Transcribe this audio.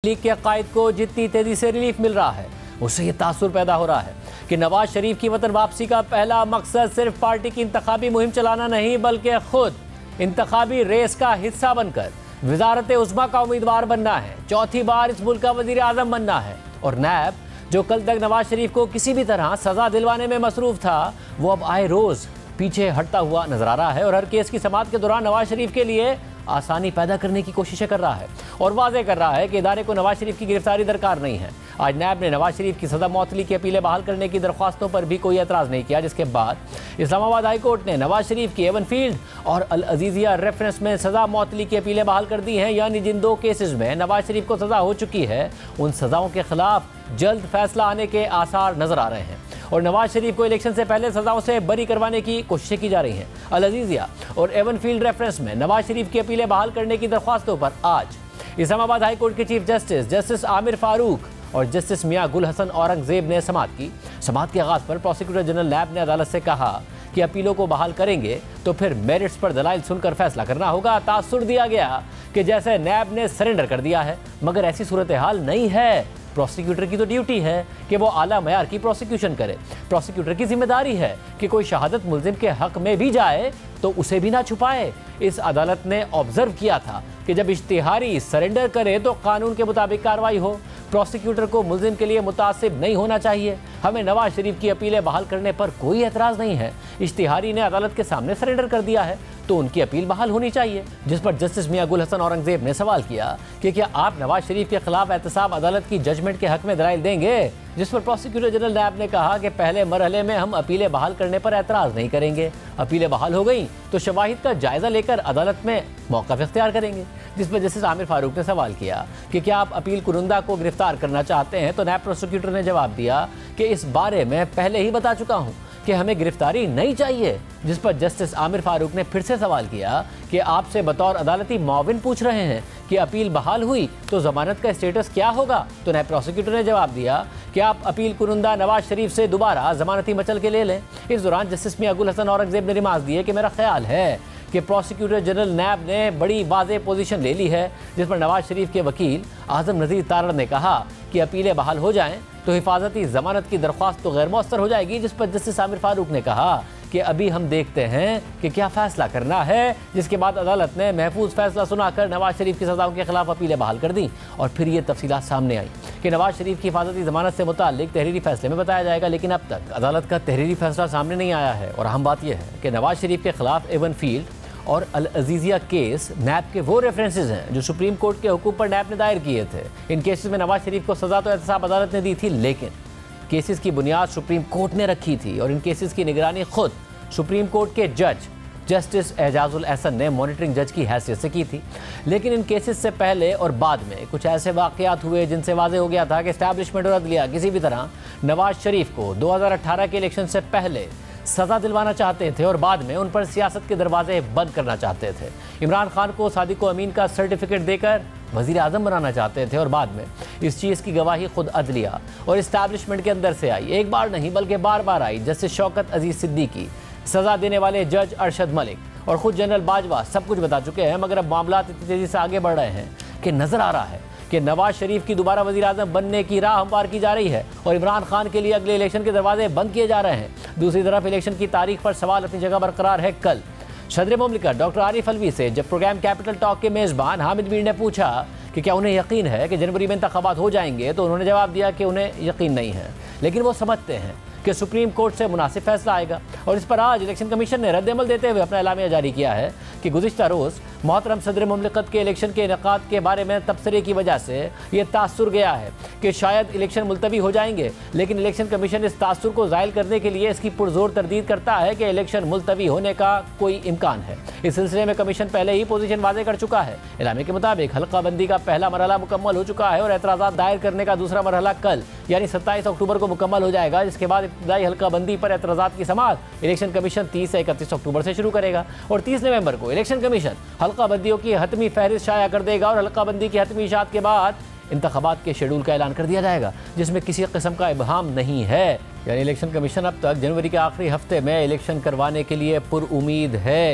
League के कायद को जितनी तेजी से रिलीफ मिल रहा है उससे ये तासुर पैदा हो रहा है कि नवाज शरीफ की वतन वापसी का पहला मकसद सिर्फ पार्टी की इंतखाबी मुहिम चलाना नहीं बल्कि खुद इंतखाबी रेस का हिस्सा बनकर वजारत उज़्मा का उम्मीदवार बनना है। चौथी बार इस मुल्क का वजीर आज़म बनना है। और नैब जो कल तक नवाज शरीफ को किसी भी तरह सजा दिलवाने में मसरूफ था वो अब आए रोज पीछे हटता हुआ नजर आ रहा है और हर केस की समाअत के दौरान नवाज शरीफ के लिए आसानी पैदा करने की कोशिशें कर रहा है और वाज़ेह कर रहा है कि इदारे को नवाज शरीफ की गिरफ्तारी दरकार नहीं है। आज नैब ने नवाज शरीफ की सजा मौतली की अपीलें बहाल करने की दरख्वास्तों पर भी कोई एतराज़ नहीं किया, जिसके बाद इस्लामाबाद हाई कोर्ट ने नवाज शरीफ की एवन फील्ड और अल अजीज़िया रेफरेंस में सजा मौतली की अपीलें बहाल कर दी हैं। यानी जिन दो केसेस में नवाज शरीफ को सजा हो चुकी है उन सजाओं के खिलाफ जल्द फैसला आने के आसार नजर आ रहे हैं और नवाज शरीफ को इलेक्शन से पहले सजाओं से बरी करवाने की कोशिशें की जा रही हैं। अल अजीज़िया और एवन फील्ड रेफरेंस में नवाज शरीफ की अपीलें बहाल करने की दरख्वास्तों पर आज इस्लामाबाद हाई कोर्ट के चीफ जस्टिस आमिर फारूक और जस्टिस मियां गुल हसन औरंगजेब ने समाअत की। समाअत के आगाज पर प्रोसिक्यूटर जनरल नैब ने अदालत से कहा कि अपीलों को बहाल करेंगे तो फिर मेरिट्स पर दलाइल सुनकर फैसला करना होगा। तासुर दिया गया कि जैसे नैब ने सरेंडर कर दिया है, मगर ऐसी सूरत हाल नहीं है। प्रोसिक्यूटर की तो ड्यूटी है कि वो आला मयार की प्रोसिक्यूशन करे। प्रोसिक्यूटर की जिम्मेदारी है कि कोई शहादत मुल्जिम के हक में भी जाए तो उसे भी ना छुपाए। इस अदालत ने ऑब्जर्व किया था कि जब इश्तिहारी सरेंडर करे तो कानून के मुताबिक कार्रवाई हो। प्रोसिक्यूटर को मुल्जिम के लिए मुतासिब नहीं होना चाहिए। हमें नवाज शरीफ की अपीलें बहाल करने पर कोई एतराज़ नहीं है। इश्तिहारी ने अदालत के सामने सरेंडर कर दिया है तो उनकी अपील बहाल होनी चाहिए। जिस पर जस्टिस मियां गुल हसन औरंगजेब ने सवाल किया कि क्या आप नवाज शरीफ के खिलाफ एहतसाब अदालत की जजमेंट के हक में दलाइल देंगे, जिस पर प्रोसिक्यूटर जनरल नैब ने कहा कि पहले मरहले में हम अपीलें बहाल करने पर एतराज़ नहीं करेंगे। अपीलें बहाल हो गई तो शवाहिद का जायजा लेकर अदालत में मौक़िफ़ इख्तियार करेंगे। जिस पर जस्टिस आमिर फारूक ने सवाल किया कि क्या आप अपील कुरंदा को गिरफ्तार करना चाहते हैं, तो नैब प्रोसिक्यूटर ने जवाब दिया कि इस बारे में पहले ही बता चुका हूँ कि हमें गिरफ्तारी नहीं चाहिए। जिस पर जस्टिस आमिर फारूक ने फिर से सवाल किया कि आपसे बतौर अदालती मुआविन पूछ रहे हैं कि अपील बहाल हुई तो जमानत का स्टेटस क्या होगा। तो नैब प्रोसिक्यूटर ने जवाब दिया कि आप अपील कुरंदा नवाज शरीफ से दोबारा जमानती मचल के ले लें। इस दौरान जस्टिस मियां गुल हसन औरंगजेब ने रिमार्क दिए कि मेरा ख्याल है कि प्रोसिक्यूटर जनरल नैब ने बड़ी वाज़ेह पोजीशन ले ली है, जिस पर नवाज शरीफ के वकील आज़म नज़ीर तारड़ ने कहा कि अपीलें बहाल हो जाएं तो हिफाजती जमानत की दरख्वास्त तो गैर मौसर हो जाएगी। जिस पर जस्टिस आमिर फारूक ने कहा कि अभी हम देखते हैं कि क्या फैसला करना है। जिसके बाद अदालत ने महफूज फैसला सुनाकर नवाज शरीफ की सजाओं के खिलाफ अपीलें बहाल कर दी और फिर ये तफसीलात सामने आई कि नवाज शरीफ की हिफाजती जमानत से मुताल्लिक तहरीरी फैसले में बताया जाएगा। लेकिन अब तक अदालत का तहरीरी फैसला सामने नहीं आया है और अहम बात यह है कि नवाज शरीफ के खिलाफ एवन फील्ड और अल अजीज़िया केस नैब के वो रेफरेंसेस हैं जो सुप्रीम कोर्ट के हुकूम पर नैब ने दायर किए थे। इन केसेस में नवाज शरीफ को सजा तो एहतसाब अदालत ने दी थी, लेकिन केसेस की बुनियाद सुप्रीम कोर्ट ने रखी थी और इन केसेस की निगरानी खुद सुप्रीम कोर्ट के जज जस्टिस एजाजुल एहसन ने मॉनिटरिंग जज की हैसियत से की थी। लेकिन इन केसेस से पहले और बाद में कुछ ऐसे वाक़यात हुए जिनसे वाज़ेह हो गया था कि एस्टैब्लिशमेंट और अदलिया किसी भी तरह नवाज शरीफ को 2018 के इलेक्शन से पहले सज़ा दिलवाना चाहते थे और बाद में उन पर सियासत के दरवाजे बंद करना चाहते थे। इमरान खान को सादिक अमीन का सर्टिफिकेट देकर वज़ीर आज़म बनाना चाहते थे और बाद में इस चीज़ की गवाही खुद अदलिया और इस्टेब्लिशमेंट के अंदर से आई। एक बार नहीं बल्कि बार बार आई। जस्टिस शौकत अजीज़ सिद्दीकी, सज़ा देने वाले जज अरशद मलिक और ख़ुद जनरल बाजवा सब कुछ बता चुके हैं, मगर अब मामला इतनी तेज़ी से आगे बढ़ रहे हैं कि नज़र आ रहा है कि नवाज शरीफ की दोबारा वज़ीर आज़म बनने की राह हमवार की जा रही है और इमरान खान के लिए अगले इलेक्शन के दरवाजे बंद किए जा रहे हैं। दूसरी तरफ इलेक्शन की तारीख पर सवाल अपनी जगह बरकरार है। कल सदर मुमलिकत डॉक्टर आरिफ अलवी से जब प्रोग्राम कैपिटल टॉक के मेज़बान हामिद मीर ने पूछा कि क्या उन्हें यकीन है कि जनवरी में इंतखाबात हो जाएंगे, तो उन्होंने जवाब दिया कि उन्हें यकीन नहीं है, लेकिन वो समझते हैं कि सुप्रीम कोर्ट से मुनासिब फैसला आएगा। और इस पर आज इलेक्शन कमीशन ने रद्द अमल देते हुए अपना एलामिया जारी किया है कि गुज़िश्ता रोज़ मोहतरम सदर मुमलिकत के इलेक्शन के इनेकाद के बारे में तबसरे की वजह से ये तासुर गया है कि शायद इलेक्शन मुलतवी हो जाएंगे, लेकिन इलेक्शन कमीशन इस तासुर को ज़ायल करने के लिए इसकी पुरजोर तरदीद करता है कि इलेक्शन मुलतवी होने का कोई इम्कान है। इस सिलसिले में कमीशन पहले ही पोजीशन वाज़ेह कर चुका है। एलामे के मुताबिक हल्का बंदी का पहला मरहला मुकम्मल हो चुका है और एतराज़ात दायर करने का दूसरा मरहला कल यानी 27 अक्टूबर को मुकम्मल हो जाएगा, जिसके बाद इब्तदाई हल्का बंदी पर एतराज़ात की समाअत इलेक्शन कमीशन 30 से 31 अक्टूबर से शुरू करेगा और 30 नवंबर को इलेक्शन कमीशन हल्का बंदियों की हतमी फहरिस्त शाया कर देगा और हल्का बंदी की हतमी इशात के बाद इंतखाबात के शेड्यूल का ऐलान कर दिया जाएगा, जिसमें किसी किस्म का इबहाम नहीं है। यानी इलेक्शन कमीशन अब तक जनवरी के आखिरी हफ्ते में इलेक्शन करवाने के लिए पुरउम्मीद है।